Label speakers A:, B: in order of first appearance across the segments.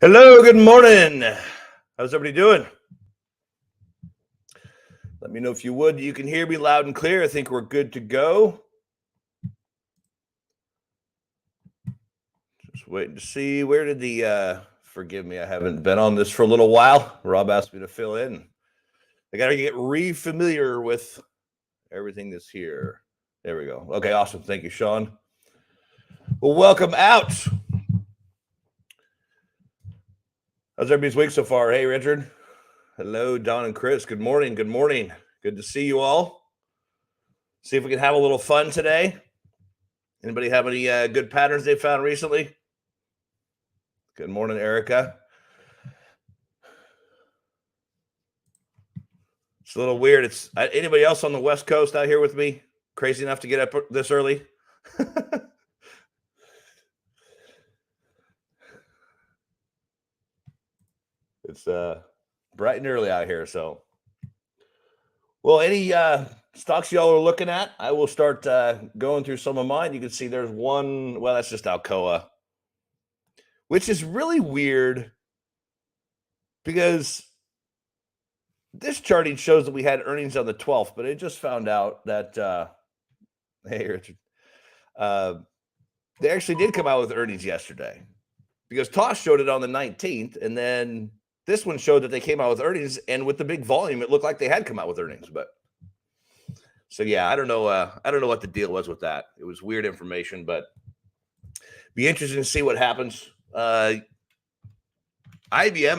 A: Hello, good morning. How's everybody doing? Let me know if you would. You can hear me loud and clear. I think we're good to go. Just waiting to see. Where did the forgive me, I haven't been on this for a little while. Rob asked me to fill in. I gotta get re-familiar with everything that's here. There we go. Okay, awesome. Thank you, Sean. Well, welcome out. How's everybody's week so far? Hey, Richard. Hello, Don and Chris. Good morning. Good morning. Good to see you all. See if we can have a little fun today. Anybody have any good patterns they found recently? Good morning, Erica. It's a little weird. It's anybody else on the West Coast out here with me? Crazy enough to get up this early? It's bright and early out here. So, well, any stocks y'all are looking at, I will start going through some of mine. You can see there's one. Well, that's just Alcoa, which is really weird because this charting shows that we had earnings on the 12th, but I just found out that hey, Richard, they actually did come out with earnings yesterday because Toss showed it on the 19th, and then this one showed that they came out with earnings, and with the big volume, it looked like they had come out with earnings. But so yeah, I don't know what the deal was with that. It was weird information, but be interesting to see what happens. IBM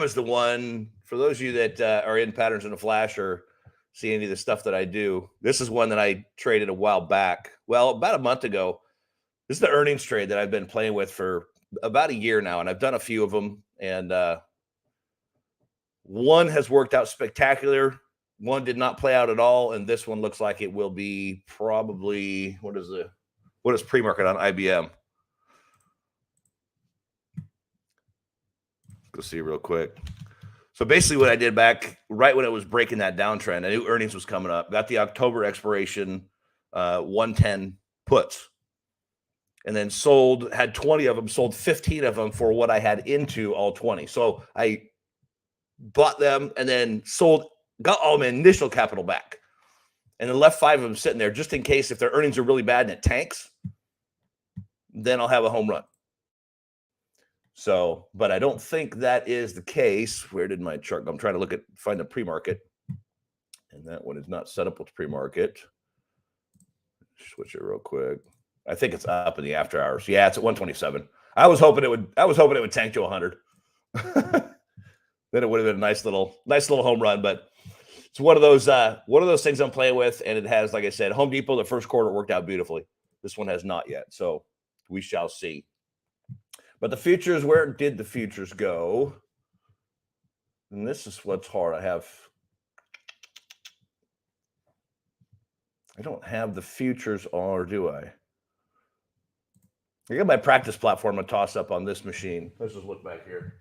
A: is the one, for those of you that are in Patterns in a Flash or see any of the stuff that I do. This is one that I traded a while back. Well, about a month ago. This is the earnings trade that I've been playing with for about a year now, and I've done a few of them, and one has worked out spectacular. One did not play out at all, and this one looks like it will be probably, what is pre-market on IBM? Go see real quick. So basically what I did back right when it was breaking that downtrend, I knew earnings was coming up, got the October expiration 110 puts, and then had 20 of them, sold 15 of them for what I had into all 20. So I bought them and then sold, got all my initial capital back, and then left 5 of them sitting there just in case if their earnings are really bad and it tanks, then I'll have a home run. So, but I don't think that is the case. Where did my chart go? I'm trying to find the pre-market, and that one is not set up with pre-market. Switch it real quick. I think it's up in the after hours. Yeah, it's at 127. I was hoping it would tank to 100. Then it would have been a nice little home run. But it's one of those things I'm playing with, and it has, like I said, Home Depot. The first quarter worked out beautifully. This one has not yet, so we shall see. But the futures, where did the futures go? And this is what's hard. I don't have the futures, or do I? I got my practice platform to toss up on this machine. Let's just look back here.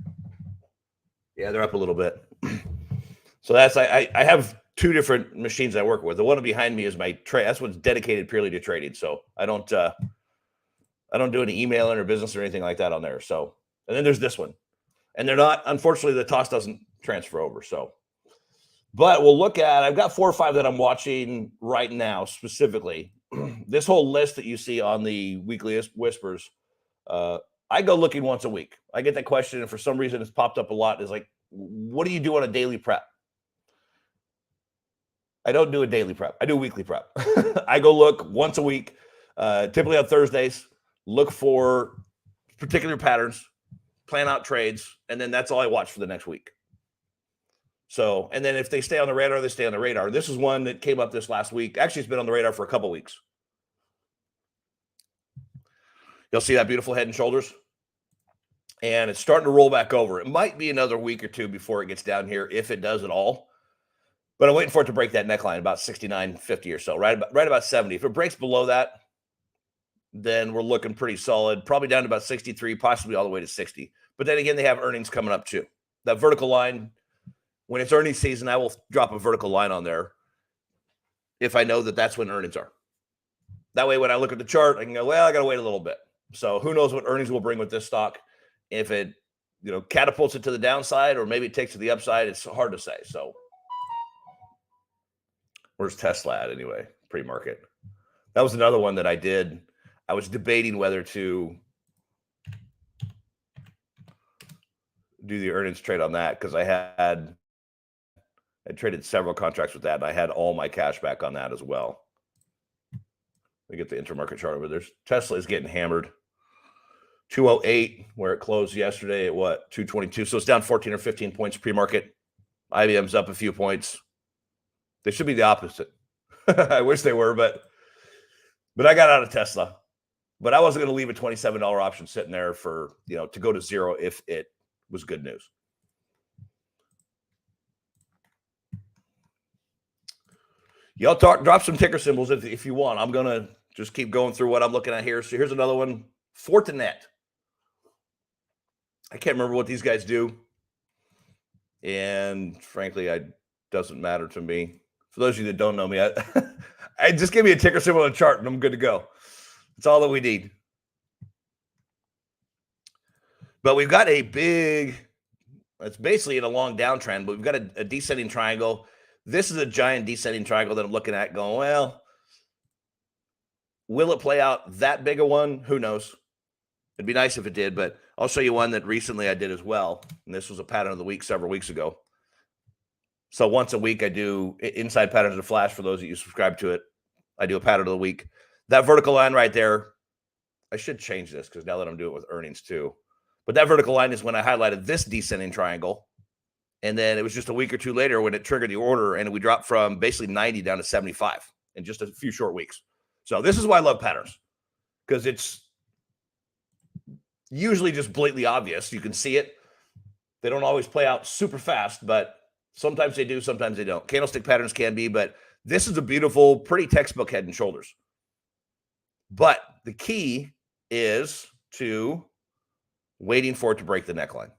A: Yeah, they're up a little bit. So that's I have 2 different machines I work with. The one behind me is my trade. That's what's dedicated purely to trading. So I don't do any emailing or business or anything like that on there. So, and then there's this one, and they're not. Unfortunately, the toss doesn't transfer over. So, but we'll look at. I've got 4 or 5 that I'm watching right now specifically. This whole list that you see on the weekly whispers, I go looking once a week. I get that question, and for some reason, it's popped up a lot. It's like, what do you do on a daily prep? I don't do a daily prep. I do a weekly prep. I go look once a week, typically on Thursdays, look for particular patterns, plan out trades, and then that's all I watch for the next week. So, and then if they stay on the radar, they stay on the radar. This is one that came up this last week. Actually, it's been on the radar for a couple weeks. You'll see that beautiful head and shoulders. And it's starting to roll back over. It might be another week or 2 before it gets down here, if it does at all. But I'm waiting for it to break that neckline, about 69.50 or so, right about 70. If it breaks below that, then we're looking pretty solid, probably down to about 63, possibly all the way to 60. But then again, they have earnings coming up too. That vertical line, when it's earnings season, I will drop a vertical line on there if I know that that's when earnings are. That way, when I look at the chart, I can go, well, I got to wait a little bit. So who knows what earnings will bring with this stock. If it catapults it to the downside, or maybe it takes it to the upside. It's hard to say. So where's Tesla at anyway? Pre-market. That was another one that I did. I was debating whether to do the earnings trade on that because I traded several contracts with that, and I had all my cash back on that as well. Let me get the intermarket chart over there. Tesla is getting hammered. 208, where it closed yesterday at what? 222. So it's down 14 or 15 points pre-market. IBM's up a few points. They should be the opposite. I wish they were, but I got out of Tesla. But I wasn't going to leave a $27 option sitting there for, to go to zero if it was good news. Y'all drop some ticker symbols if you want. I'm going to just keep going through what I'm looking at here. So here's another one. Fortinet. I can't remember what these guys do. And frankly, it doesn't matter to me. For those of you that don't know me, I just give me a ticker symbol and a chart and I'm good to go. That's all that we need. But we've got it's basically in a long downtrend, but we've got a descending triangle. This is a giant descending triangle that I'm looking at going, well, will it play out that big a one? Who knows? It'd be nice if it did, but I'll show you one that recently I did as well. And this was a pattern of the week several weeks ago. So once a week I do inside patterns of Flash. For those of you who subscribe to it, I do a pattern of the week. That vertical line right there, I should change this because now that I'm doing it with earnings too. But that vertical line is when I highlighted this descending triangle. And then it was just a week or two later when it triggered the order and we dropped from basically 90 down to 75 in just a few short weeks. So this is why I love patterns, because it's usually just blatantly obvious. You can see it. They don't always play out super fast, but sometimes they do, sometimes they don't. Candlestick patterns can be, but this is a beautiful, pretty textbook head and shoulders. But the key is to waiting for it to break the neckline.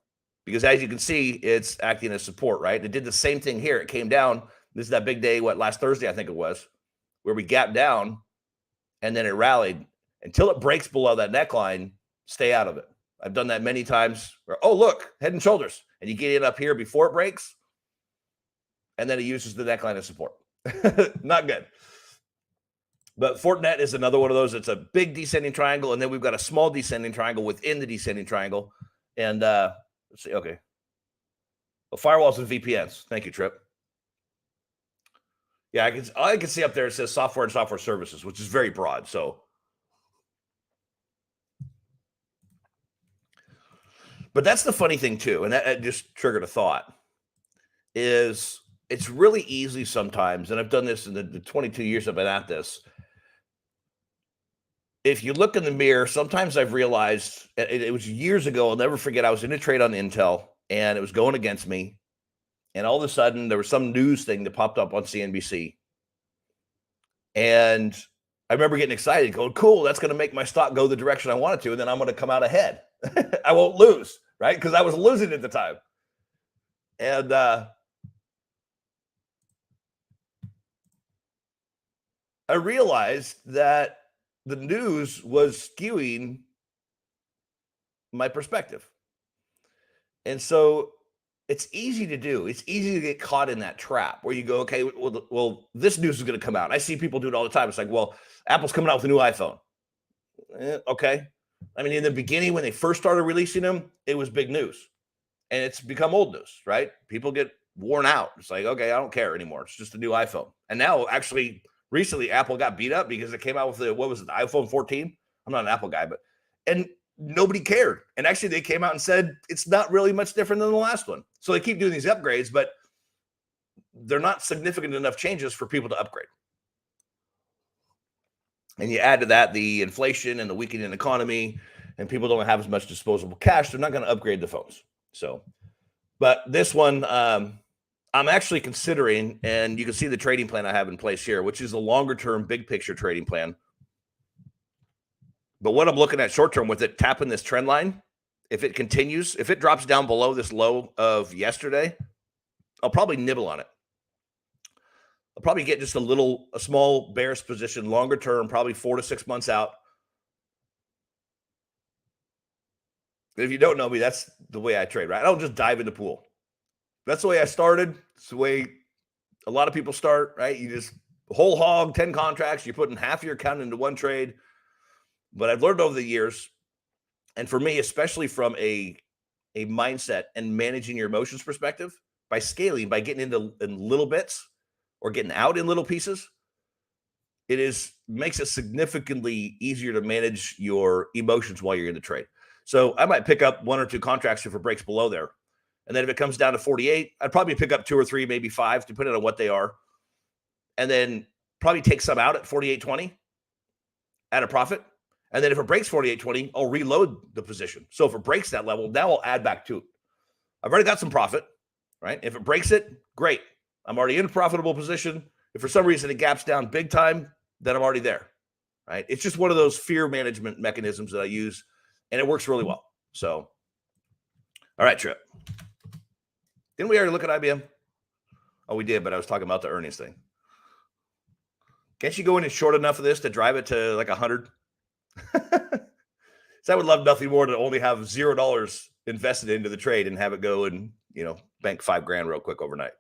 A: Because as you can see, it's acting as support, right? It did the same thing here. It came down. This is that big day, last Thursday, I think it was, where we gapped down and then it rallied. Until it breaks below that neckline, stay out of it. I've done that many times. Oh, look, head and shoulders. And you get it up here before it breaks, and then it uses the neckline as support. Not good. But Fortinet is another one of those. It's a big descending triangle, and then we've got a small descending triangle within the descending triangle. And let's see. Okay. Well, firewalls and VPNs. Thank you, Trip. Yeah, I can see up there it says software and software services, which is very broad. So, but that's the funny thing too, and that just triggered a thought. Is it's really easy sometimes, and I've done this in the 22 years I've been at this. If you look in the mirror, sometimes I've realized, it was years ago, I'll never forget, I was in a trade on Intel, and it was going against me, and all of a sudden, there was some news thing that popped up on CNBC, and I remember getting excited, going, cool, that's going to make my stock go the direction I want it to, and then I'm going to come out ahead. I won't lose, right? Because I was losing at the time. And I realized that the news was skewing my perspective. And so it's easy to do. It's easy to get caught in that trap where you go, okay, well this news is going to come out. I see people do it all the time. It's like, well, Apple's coming out with a new iPhone. Okay. I mean, in the beginning, when they first started releasing them, it was big news. And it's become old news, right? People get worn out. It's like, okay, I don't care anymore. It's just a new iPhone. And now, actually, recently, Apple got beat up because it came out with the iPhone 14? I'm not an Apple guy, and nobody cared. And actually, they came out and said it's not really much different than the last one. So they keep doing these upgrades, but they're not significant enough changes for people to upgrade. And you add to that the inflation and the weakening economy, and people don't have as much disposable cash. They're not going to upgrade the phones. So, but this one, I'm actually considering, and you can see the trading plan I have in place here, which is a longer term, big picture trading plan. But what I'm looking at short term with it, tapping this trend line, if it continues, if it drops down below this low of yesterday, I'll probably nibble on it. I'll probably get just a small bearish position longer term, probably 4 to 6 months out. If you don't know me, that's the way I trade, right? I don't just dive in the pool. That's the way I started. It's the way a lot of people start, right? You just whole hog, 10 contracts, you're putting half your account into one trade. But I've learned over the years, and for me, especially from a mindset and managing your emotions perspective, by scaling, by getting into in little bits or getting out in little pieces, makes it significantly easier to manage your emotions while you're in the trade. So I might pick up 1 or 2 contracts if it breaks below there. And then if it comes down to 48, I'd probably pick up 2 or 3, maybe 5, depending on what they are. And then probably take some out at 48.20 at a profit. And then if it breaks 48.20, I'll reload the position. So if it breaks that level, now I'll add back to it. I've already got some profit, right? If it breaks it, great. I'm already in a profitable position. If for some reason it gaps down big time, then I'm already there, right? It's just one of those fear management mechanisms that I use, and it works really well. So, all right, Trip. Didn't we already look at IBM? Oh, we did, but I was talking about the earnings thing. Can't you go in and short enough of this to drive it to like 100? So I would love nothing more to only have $0 invested into the trade and have it go and, bank $5,000 real quick overnight.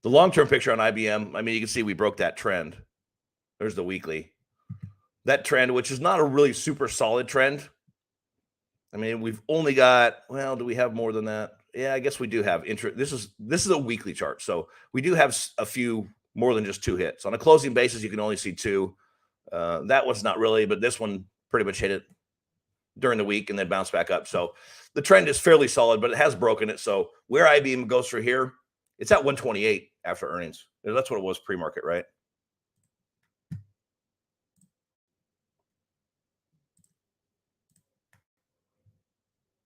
A: The long-term picture on IBM, I mean, you can see we broke that trend. There's the weekly. That trend, which is not a really super solid trend. I mean, we've only got, well, do we have more than that? Yeah, I guess we do have interest. This is a weekly chart. So we do have a few more than just 2 hits. On a closing basis, you can only see 2. That one's not really, but this one pretty much hit it during the week and then bounced back up. So the trend is fairly solid, but it has broken it. So where IBM goes for here, it's at 128 after earnings. That's what it was pre-market, right?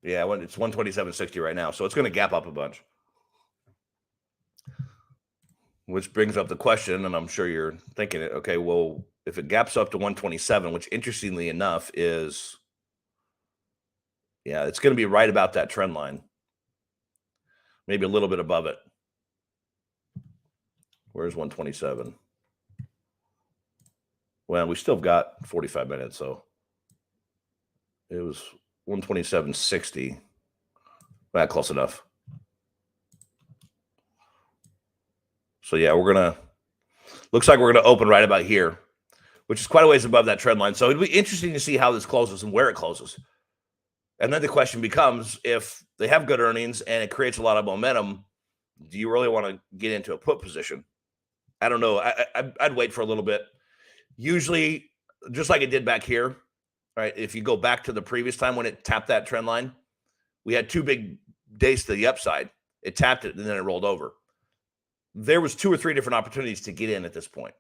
A: Yeah, it's 127.60 right now. So it's going to gap up a bunch. Which brings up the question, and I'm sure you're thinking it. Okay, well, if it gaps up to 127, which interestingly enough is, yeah, it's going to be right about that trend line. Maybe a little bit above it. Where's 127? Well, we still got 45 minutes, so it was 127.60. Well, close enough. So yeah, looks like we're gonna open right about here, which is quite a ways above that trend line. So it'd be interesting to see how this closes and where it closes. And then the question becomes, if they have good earnings and it creates a lot of momentum, do you really want to get into a put position? I don't know. I'd wait for a little bit. Usually, just like it did back here, right? If you go back to the previous time when it tapped that trend line, we had 2 big days to the upside. It tapped it and then it rolled over. There was 2 or 3 different opportunities to get in at this point.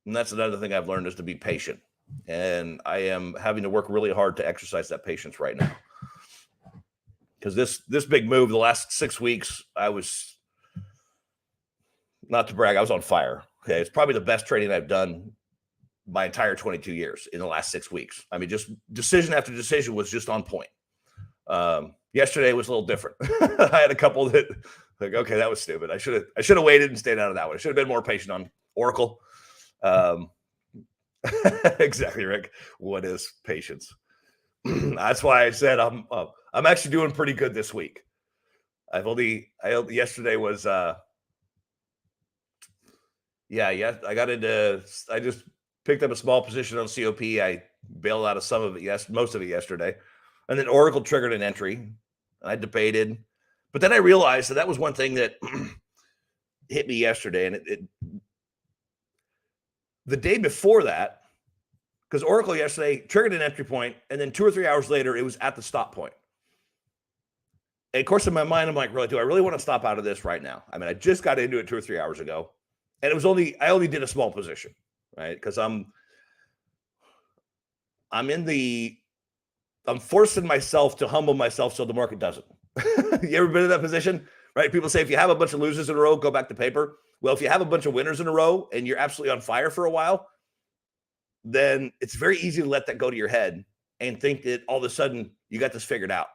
A: And that's another thing I've learned, is to be patient. And I am having to work really hard to exercise that patience right now. Because this big move, the last 6 weeks, I was, not to brag, I was on fire. Okay, it's probably the best trading I've done my entire 22 years in the last 6 weeks. I mean, just decision after decision was just on point. Yesterday was a little different. I had a couple that, like, okay, that was stupid. I should have waited and stayed out of that one. I should have been more patient on Oracle. Exactly, Rick. What is patience? That's why I said I'm actually doing pretty good this week. Yesterday was I just picked up a small position on COP. I bailed out of some of it, most of it yesterday. And then Oracle triggered an entry. I debated, but then I realized that was one thing that hit me yesterday. And the day before that, because Oracle yesterday triggered an entry point, and then 2 or 3 hours later, it was at the stop point. And of course, in my mind, I'm like, do I really want to stop out of this right now? I mean, I just got into it 2 or 3 hours ago, and I only did a small position, right? Because I'm forcing myself to humble myself so the market doesn't. You ever been in that position, right? People say if you have a bunch of losers in a row, go back to paper. Well, if you have a bunch of winners in a row and you're absolutely on fire for a while, then it's very easy to let that go to your head and think that all of a sudden you got this figured out.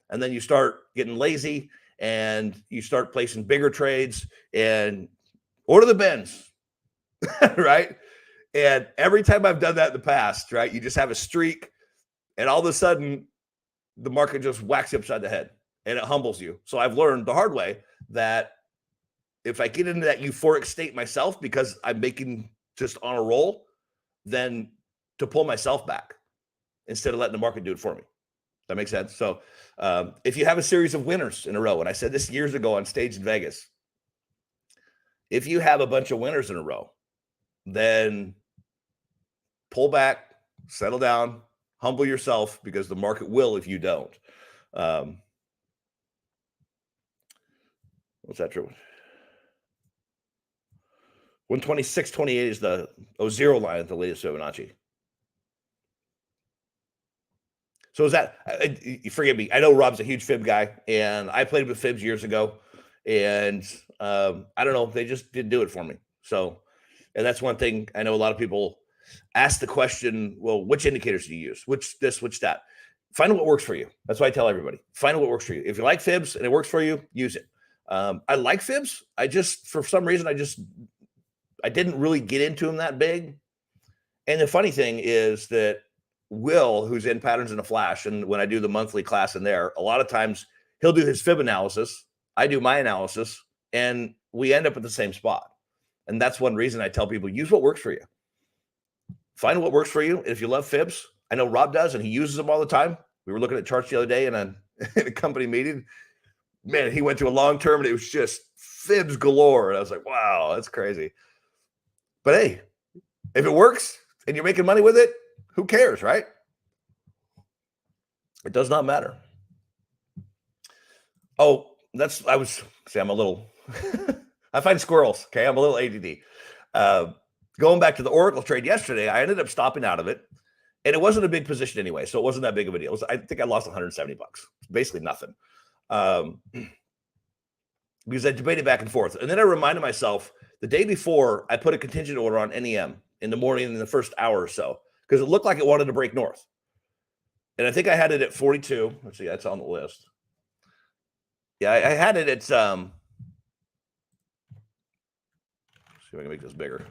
A: And then you start getting lazy and you start placing bigger trades and order the bends, right? And every time I've done that in the past, right, you just have a streak and all of a sudden the market just whacks you upside the head and it humbles you. So I've learned the hard way that if I get into that euphoric state myself because I'm making just on a roll, then to pull myself back instead of letting the market do it for me. That makes sense. So if you have a series of winners in a row, and I said this years ago on stage in Vegas, if you have a bunch of winners in a row, then pull back, settle down, humble yourself, because the market will if you don't. What's that true? 126.28 is the 0 line at the latest Fibonacci. So is that, forgive me, I know Rob's a huge fib guy, and I played with fibs years ago, and I don't know, they just didn't do it for me. So, and that's one thing I know a lot of people ask the question, well, which indicators do you use? Which this, which that? Find what works for you. That's why I tell everybody, find what works for you. If you like fibs and it works for you, use it. I like fibs. I just, for some reason, I didn't really get into them that big. And the funny thing is that Will, who's in Patterns in a Flash, and when I do the monthly class in there, a lot of times he'll do his fib analysis, I do my analysis, and we end up at the same spot. And that's one reason I tell people, use what works for you. Find what works for you. And if you love fibs, I know Rob does, and he uses them all the time. We were looking at charts the other day in a company meeting. Man, he went to a long term, and it was just fibs galore. And I was like, wow, that's crazy. But hey, if it works and you're making money with it, who cares, right? It does not matter. Oh, I'm a little, I find squirrels, okay? I'm a little ADD. Going back to the Oracle trade yesterday, I ended up stopping out of it, and it wasn't a big position anyway, so it wasn't that big of a deal. I think I lost $170, basically nothing. Because I debated back and forth. And then I reminded myself the day before I put a contingent order on NEM in the morning in the first hour or so, because it looked like it wanted to break north. And I think I had it at 42. Let's see, that's on the list. Yeah, I had it at see if I can make this bigger.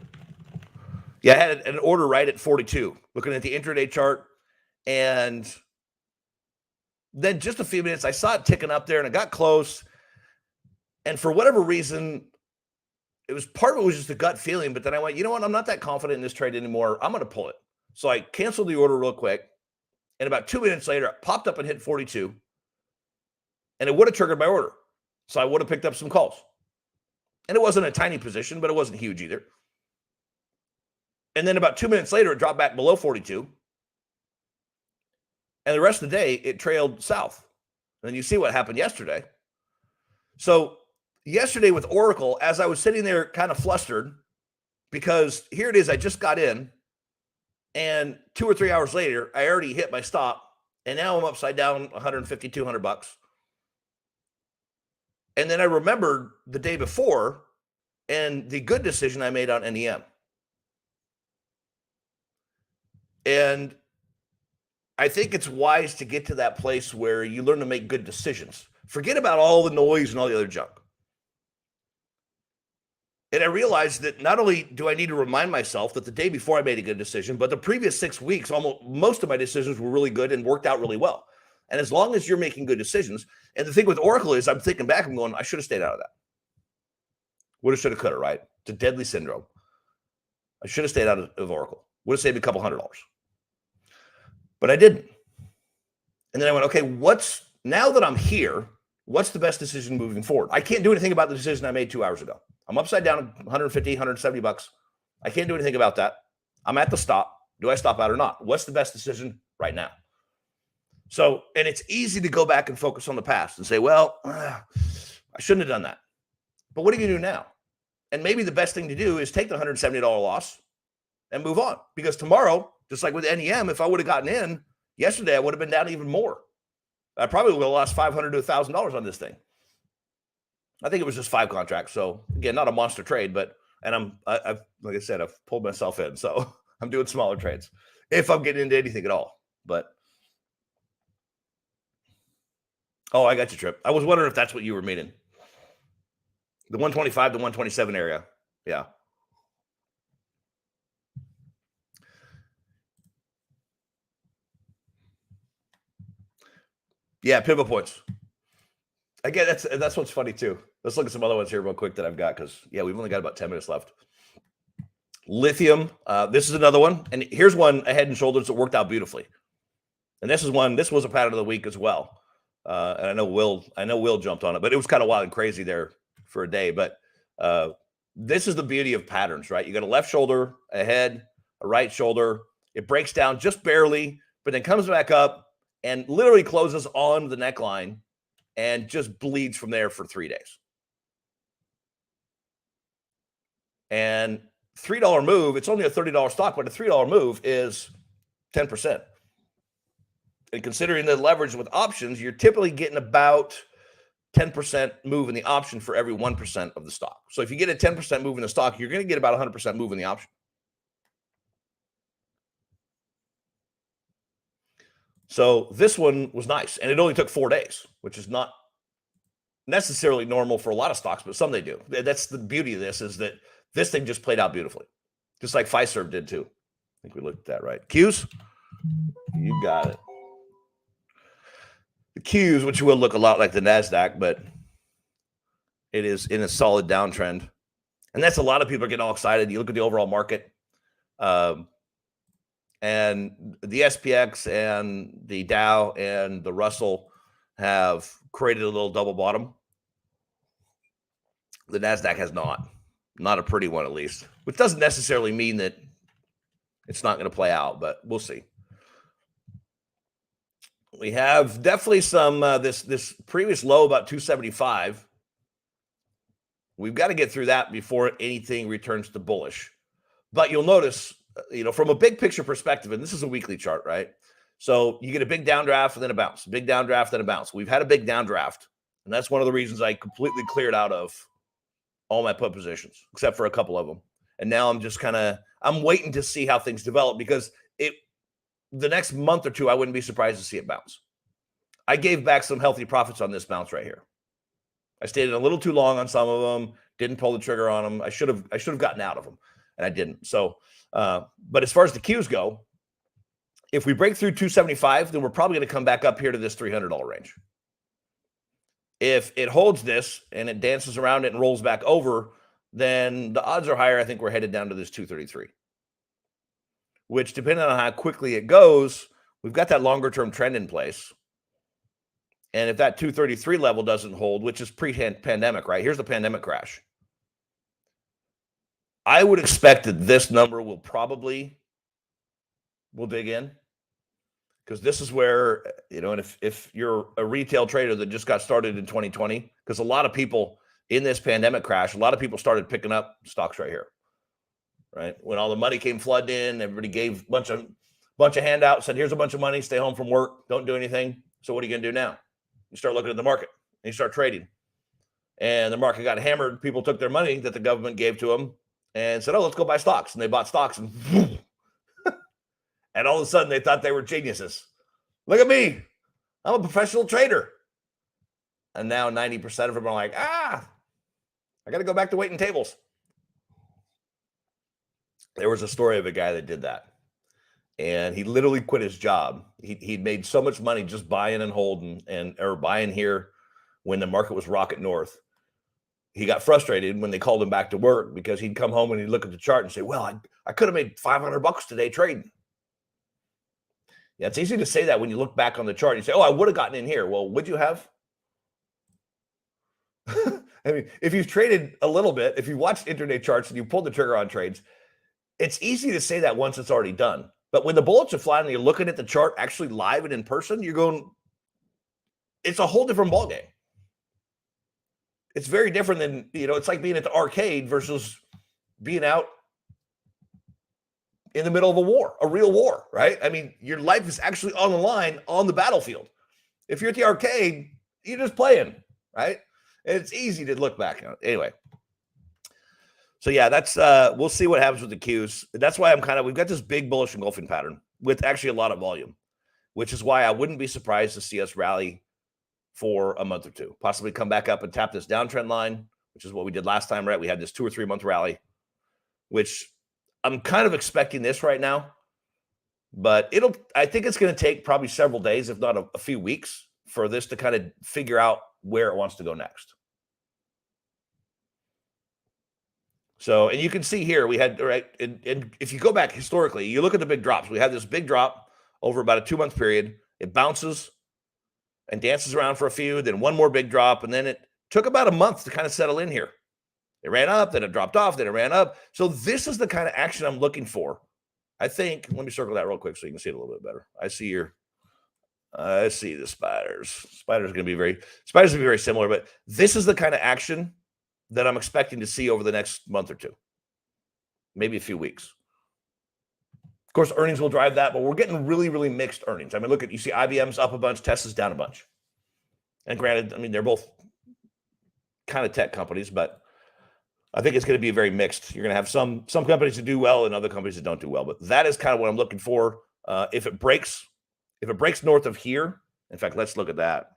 A: Yeah, I had an order right at 42, looking at the intraday chart. And then just a few minutes, I saw it ticking up there and it got close. And for whatever reason, part of it was just a gut feeling. But then I went, you know what? I'm not that confident in this trade anymore. I'm going to pull it. So I canceled the order real quick. And about 2 minutes later, it popped up and hit 42. And it would have triggered my order. So I would have picked up some calls. And it wasn't a tiny position, but it wasn't huge either. And then about 2 minutes later, it dropped back below 42. And the rest of the day, it trailed south. And then you see what happened yesterday. So yesterday with Oracle, as I was sitting there kind of flustered, because here it is, I just got in, and 2 or 3 hours later, I already hit my stop, and now I'm upside down $150, $200. And then I remembered the day before and the good decision I made on NEM. And I think it's wise to get to that place where you learn to make good decisions. Forget about all the noise and all the other junk. And I realized that not only do I need to remind myself that the day before I made a good decision, but the previous 6 weeks, most of my decisions were really good and worked out really well. And as long as you're making good decisions, and the thing with Oracle is I'm thinking back, I'm going, I should have stayed out of that. Woulda, shoulda, coulda, right? It's a deadly syndrome. I should have stayed out of Oracle. Would have saved me a couple $100. But I didn't. And then I went, okay, now that I'm here, what's the best decision moving forward? I can't do anything about the decision I made 2 hours ago. I'm upside down $150, $170. I can't do anything about that. I'm at the stop. Do I stop out or not? What's the best decision right now? So, and it's easy to go back and focus on the past and say, well, I shouldn't have done that. But what do you do now? And maybe the best thing to do is take the $170 loss and move on. Because tomorrow, just like with NEM, if I would have gotten in yesterday, I would have been down even more. I probably would have lost $500 to $1,000 on this thing. I think it was just 5 contracts. So again, not a monster trade, but I've like I said, I've pulled myself in. So I'm doing smaller trades if I'm getting into anything at all. But I got you, Trip. I was wondering if that's what you were meaning. The 125 to 127 area. Yeah. Yeah, pivot points. Again, that's what's funny too. Let's look at some other ones here real quick that I've got because yeah, we've only got about 10 minutes left. Lithium. This is another one, and here's one ahead and shoulders that worked out beautifully. And this is one. This was a pattern of the week as well. And I know Will jumped on it, but it was kind of wild and crazy there for a day. But this is the beauty of patterns, right? You got a left shoulder, a head, a right shoulder. It breaks down just barely, but then comes back up and literally closes on the neckline and just bleeds from there for 3 days. And $3 move, it's only a $30 stock, but a $3 move is 10%. And considering the leverage with options, you're typically getting about 10% move in the option for every 1% of the stock. So if you get a 10% move in the stock, you're going to get about 100% move in the option. So this one was nice, and it only took 4 days, which is not necessarily normal for a lot of stocks, but some they do. That's the beauty of this, is that this thing just played out beautifully, just like Fiserv did too. I think we looked at that right. Qs, you got it. The Qs, which will look a lot like the NASDAQ, but it is in a solid downtrend. And that's a lot of people are getting all excited. You look at the overall market, and the SPX and the Dow and the Russell have created a little double bottom. The NASDAQ has not a pretty one, at least, which doesn't necessarily mean that it's not going to play out, but we'll see. We have definitely some this previous low about 275. We've got to get through that before anything returns to bullish. But you'll notice, from a big picture perspective, and this is a weekly chart, right? So you get a big downdraft and then a bounce, big downdraft, then a bounce. We've had a big downdraft, and that's one of the reasons I completely cleared out of all my put positions, except for a couple of them. And now I'm just I'm waiting to see how things develop, because the next month or two, I wouldn't be surprised to see it bounce. I gave back some healthy profits on this bounce right here. I stayed a little too long on some of them, didn't pull the trigger on them. I should have gotten out of them, and I didn't. So, but as far as the Qs go, if we break through 275, then we're probably going to come back up here to this $300 range. If it holds this and it dances around it and rolls back over, then the odds are higher. I think we're headed down to this 233. Which, depending on how quickly it goes, we've got that longer term trend in place. And if that 233 level doesn't hold, which is pre-pandemic, right? Here's the pandemic crash. I would expect that this number will dig in, because this is where, and if you're a retail trader that just got started in 2020, because a lot of people in this pandemic crash, a lot of people started picking up stocks right here. Right when all the money came flooding in, everybody gave a bunch of handouts, said, here's a bunch of money, stay home from work, don't do anything. So what are you going to do now? You start looking at the market and you start trading. And the market got hammered. People took their money that the government gave to them and said, oh, let's go buy stocks. And they bought stocks, and and all of a sudden they thought they were geniuses. Look at me, I'm a professional trader. And now 90% of them are like, I got to go back to waiting tables. There was a story of a guy that did that, and he literally quit his job. He'd made so much money just buying and holding or buying here when the market was rocket north. He got frustrated when they called him back to work, because he'd come home and he'd look at the chart and say, well, I could have made $500 today trading. Yeah, it's easy to say that when you look back on the chart and you say, oh, I would have gotten in here. Well, would you have? I mean, if you've traded a little bit, if you watched intraday charts and you pulled the trigger on trades, it's easy to say that once it's already done. But when the bullets are flying and you're looking at the chart actually live and in person, you're going, it's a whole different ballgame. It's very different than, it's like being at the arcade versus being out in the middle of a real war, right? I mean, your life is actually on the line on the battlefield. If you're at the arcade, you're just playing, right? And it's easy to look back on it. Anyway. So yeah, that's we'll see what happens with the Qs. That's why we've got this big bullish engulfing pattern with actually a lot of volume, which is why I wouldn't be surprised to see us rally for a month or two, possibly come back up and tap this downtrend line, which is what we did last time, right? We had this 2 or 3 month rally, which I'm kind of expecting this right now, but I think it's going to take probably several days, if not a few weeks, for this to kind of figure out where it wants to go next. So, and you can see here, we had, right, and if you go back historically, you look at the big drops. We had this big drop over about a 2-month period. It bounces and dances around for a few, then one more big drop, and then it took about a month to kind of settle in here. It ran up, then it dropped off, then it ran up. So this is the kind of action I'm looking for. I think, let me circle that real quick so you can see it a little bit better. I see the spiders. Spiders are going to be very similar, but this is the kind of action that I'm expecting to see over the next month or two, maybe a few weeks. Of course, earnings will drive that, but we're getting really, really mixed earnings. I mean, look at, you see IBM's up a bunch, Tesla's down a bunch. And granted, I mean, they're both kind of tech companies, but I think it's going to be very mixed. You're going to have some companies that do well and other companies that don't do well, but that is kind of what I'm looking for. If it breaks north of here, in fact, let's look at that.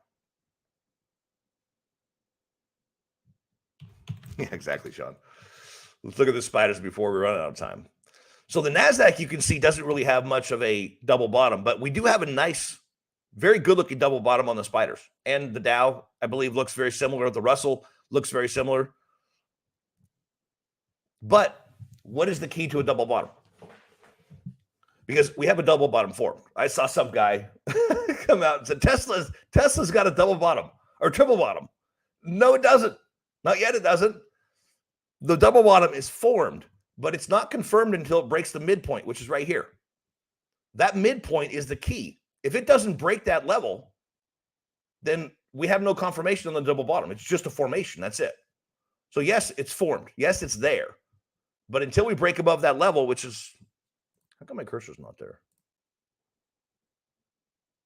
A: Yeah, exactly, Sean. Let's look at the spiders before we run out of time. So the NASDAQ, you can see, doesn't really have much of a double bottom, but we do have a nice, very good-looking double bottom on the spiders. And the Dow, I believe, looks very similar. The Russell looks very similar. But what is the key to a double bottom? Because we have a double bottom form. I saw some guy come out and said, Tesla's got a double bottom or triple bottom. No, it doesn't. Not yet, it doesn't. The double bottom is formed, but it's not confirmed until it breaks the midpoint, which is right here. That midpoint is the key. If it doesn't break that level, then we have no confirmation on the double bottom. It's just a formation. That's it. So yes, it's formed. Yes, it's there. But until we break above that level, which is, how come my cursor's not there?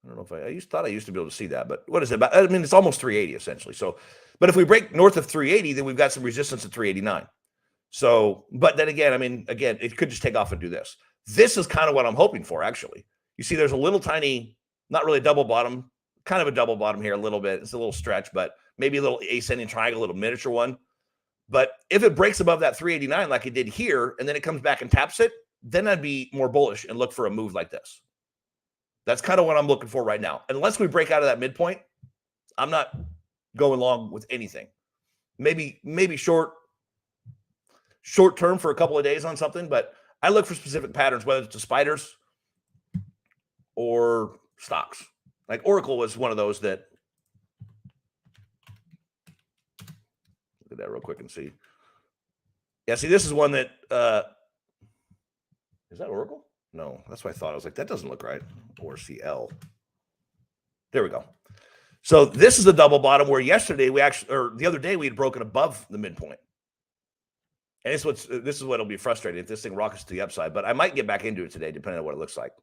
A: I don't know if I thought I used to be able to see that, but what is it about? I mean, it's almost 380 essentially. So, but if we break north of 380, then we've got some resistance at 389. So, but then again, I mean, again, it could just take off and do this. This is kind of what I'm hoping for, actually. You see, there's a little tiny, not really a double bottom, kind of a double bottom here a little bit. It's a little stretch, but maybe a little ascending triangle, a little miniature one. But if it breaks above that 389 like it did here, and then it comes back and taps it, then I'd be more bullish and look for a move like this. That's kind of what I'm looking for right now. Unless we break out of that midpoint, I'm not going long with anything. Maybe short term for a couple of days on something, but I look for specific patterns, whether it's the spiders or stocks. Like Oracle was one of those that, look at that real quick and see. Yeah, see, this is one that, is that Oracle? No, that's what I thought. I was like, that doesn't look right. Or CL. There we go. So this is a double bottom where yesterday the other day we had broken above the midpoint. And this is what'll be frustrating if this thing rockets to the upside. But I might get back into it today, depending on what it looks like,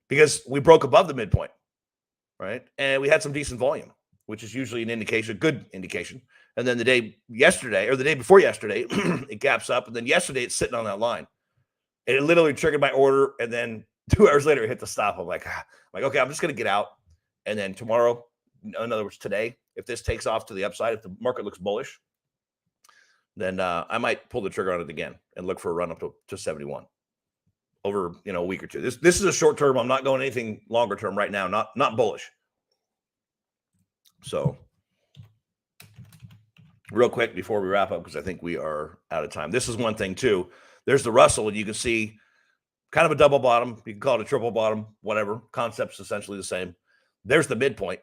A: because we broke above the midpoint, right? And we had some decent volume, which is usually an indication, a good indication. And then the day before yesterday, it gaps up, and then yesterday it's sitting on that line. And it literally triggered my order, and then 2 hours later, it hit the stop. I'm like, okay, I'm just going to get out. And then tomorrow, in other words, today, if this takes off to the upside, if the market looks bullish, then I might pull the trigger on it again and look for a run up to 71 over a week or two. This is a short term. I'm not going anything longer term right now. Not bullish. So real quick before we wrap up, because I think we are out of time. This is one thing too. There's the Russell, and you can see kind of a double bottom. You can call it a triple bottom, whatever. Concept's essentially the same. There's the midpoint.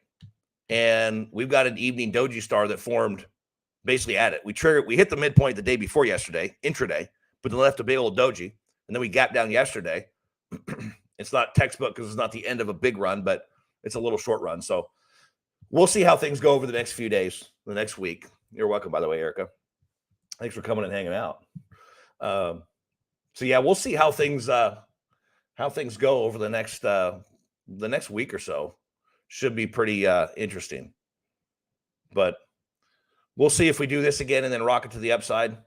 A: And we've got an evening doji star that formed basically at it. We hit the midpoint the day before yesterday, intraday, but then left a big old doji. And then we gapped down yesterday. It's not textbook because it's not the end of a big run, but it's a little short run. So we'll see how things go over the next few days, the next week. You're welcome, by the way, Erica. Thanks for coming and hanging out. So yeah, we'll see how things go over the next week or so. Should be pretty interesting. But we'll see if we do this again and then rocket to the upside.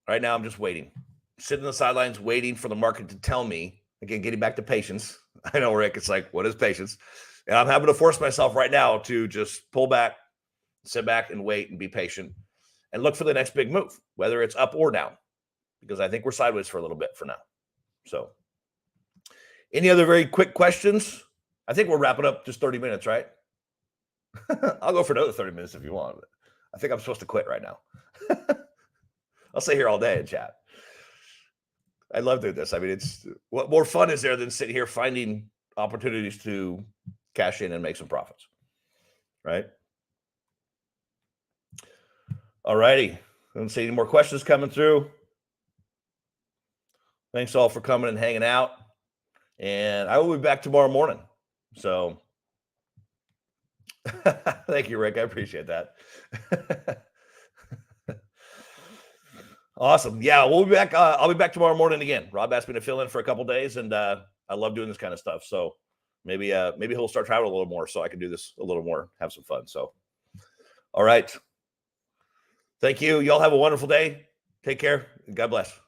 A: Right now, I'm just waiting. Sitting on the sidelines, waiting for the market to tell me. Again, getting back to patience. I know, Rick, it's like, what is patience? And I'm having to force myself right now to just pull back, sit back and wait and be patient and look for the next big move, whether it's up or down, because I think we're sideways for a little bit for now. So any other very quick questions? I think we're wrapping up just 30 minutes, right? I'll go for another 30 minutes if you want. But I think I'm supposed to quit right now. I'll stay here all day and chat. I love doing this. I mean, it's what more fun is there than sitting here finding opportunities to cash in and make some profits, right? All righty. I don't see any more questions coming through. Thanks all for coming and hanging out. And I will be back tomorrow morning. So thank you, Rick. I appreciate that. Awesome. Yeah, we'll be back. I'll be back tomorrow morning again. Rob asked me to fill in for a couple days, and I love doing this kind of stuff. So maybe he'll start traveling a little more so I can do this a little more, have some fun. So, all right. Thank you. Y'all have a wonderful day. Take care. God bless.